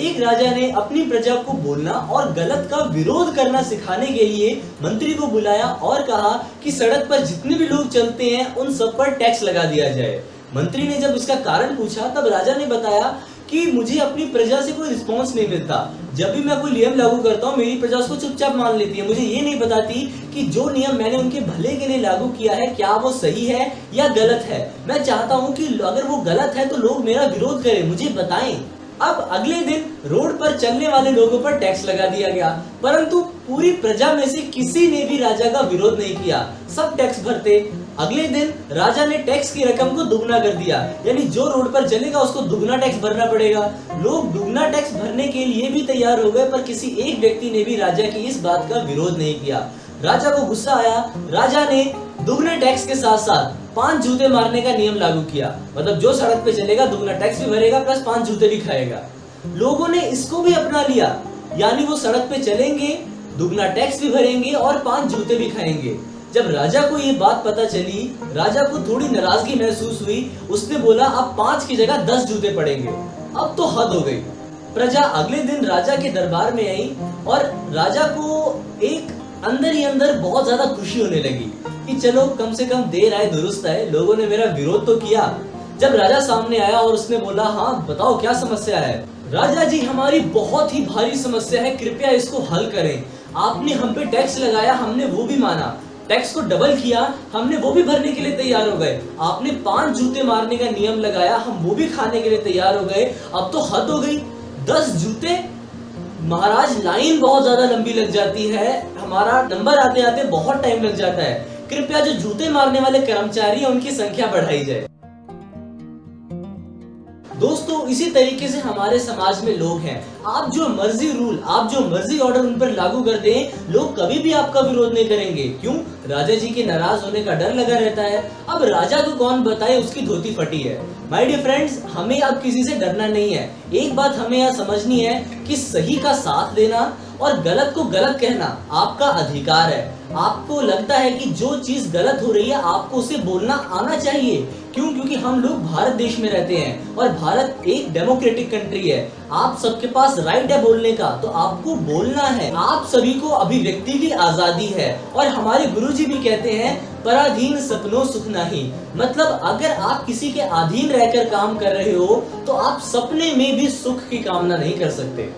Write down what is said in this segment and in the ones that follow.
एक राजा ने अपनी प्रजा को बोलना और गलत का विरोध करना सिखाने के लिए मंत्री को बुलाया और कहा कि सड़क पर जितने भी लोग चलते हैं उन सब पर टैक्स लगा दिया जाए। मंत्री ने जब इसका कारण पूछा तब राजा ने बताया कि मुझे अपनी प्रजा से कोई रिस्पॉन्स नहीं मिलता। जब भी मैं कोई नियम लागू करता हूँ मेरी प्रजा उसको चुपचाप मान लेती है। मुझे ये नहीं बताती कि जो नियम मैंने उनके भले के लिए लागू किया है क्या वो सही है या गलत है। मैं चाहता हूँ कि अगर वो गलत है तो लोग मेरा विरोध करें, मुझे बताएं। अब अगले दिन रोड पर चलने वाले लोगों पर टैक्स लगा दिया गया, परंतु पूरी प्रजा में से किसी ने भी राजा का विरोध नहीं किया, सब टैक्स भरते। अगले दिन राजा ने टैक्स की रकम को दुगना कर दिया, यानी जो रोड पर चलेगा उसको दुगना टैक्स भरना पड़ेगा। लोग दुगना टैक्स भरने के लिए भी तैयार हो गए, पर किसी एक व्यक्ति ने भी राजा की इस बात का विरोध नहीं किया। राजा को गुस्सा आया, राजा ने दुगने टैक्स के साथ साथ 5 जूते मारने का नियम लागू किया। मतलब जो सड़क पे चलेगा दुगना टैक्स भी भरेगा प्लस 5 जूते भी खाएगा। लोगों ने इसको भी अपना लिया, यानी वो सड़क पे चलेंगे, दुगना टैक्स भी भरेंगे और 5 जूते भी खाएंगे। जब राजा को ये बात पता चली, राजा को थोड़ी नाराजगी महसूस हुई। उसने बोला अब 5 की जगह 10 जूते पड़ेंगे। अब तो हद हो गई। प्रजा अगले दिन राजा के दरबार में आई और राजा को एक अंदर ही अंदर बहुत ज्यादा खुशी होने लगी कि चलो कम से कम देर आए दुरुस्त आए, लोगों ने मेरा विरोध तो किया। जब राजा सामने आया और उसने बोला हाँ बताओ क्या समस्या है। राजा जी हमारी बहुत ही भारी समस्या है, कृपया इसको हल करें। आपने हम पे टैक्स लगाया, हमने वो भी माना, टैक्स को डबल किया, हमने वो भी भरने के लिए तैयार हो गए। आपने 5 जूते मारने का नियम लगाया, हम वो भी खाने के लिए तैयार हो गए। अब तो हद हो गई, 10 जूते महाराज, लाइन बहुत ज्यादा लंबी लग जाती है, हमारा नंबर आते आते बहुत टाइम लग जाता है। कृपया जो जूते मारने वाले कर्मचारी हैं उनकी संख्या बढ़ाई जाए। दोस्तों इसी तरीके से हमारे समाज में लोग हैं, आप जो मर्जी रूल, आप जो मर्जी ऑर्डर उन पर लागू कर दें, लोग कभी भी आपका विरोध नहीं करेंगे। क्यों? राजा जी के नाराज होने का डर लगा रहता है। अब राजा को कौन बताए उसकी धोती फटी है। माय डियर फ्रेंड्स, हमें अब किसी से डरना नहीं है। एक बात हमें यह समझनी है कि सही का साथ देना और गलत को गलत कहना आपका अधिकार है। आपको लगता है कि जो चीज गलत हो रही है आपको उसे बोलना आना चाहिए। क्यों? क्योंकि हम लोग भारत देश में रहते हैं और भारत एक डेमोक्रेटिक कंट्री है। आप सबके पास राइट है बोलने का, तो आपको बोलना है। आप सभी को अभिव्यक्ति की आजादी है और हमारे गुरुजी भी कहते हैं पराधीन सपनों सुख नहीं। मतलब अगर आप किसी के अधीन रहकर काम कर रहे हो तो आप सपने में भी सुख की कामना नहीं कर सकते।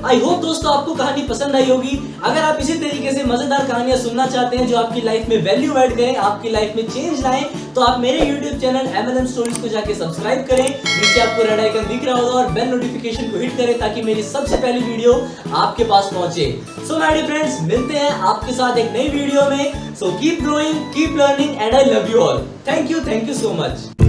आई होप दोस्तों आपको कहानी पसंद आई होगी। अगर आप इसी तरीके से मजेदार कहानियां सुनना चाहते हैं जो आपकी लाइफ में वैल्यू ऐड करें, आपकी लाइफ में चेंज लाएं, तो आप मेरे YouTube चैनल MLM स्टोरीज को जाके सब्सक्राइब करें। नीचे आपको रेड आइकन दिख रहा होगा और बेल नोटिफिकेशन को हिट करें ताकि मेरी सबसे पहली वीडियो आपके पास पहुंचे। सो माय डियर फ्रेंड्स, मिलते हैं आपके साथ एक नई वीडियो में। So keep growing, keep learning and I love you all. Thank you so much.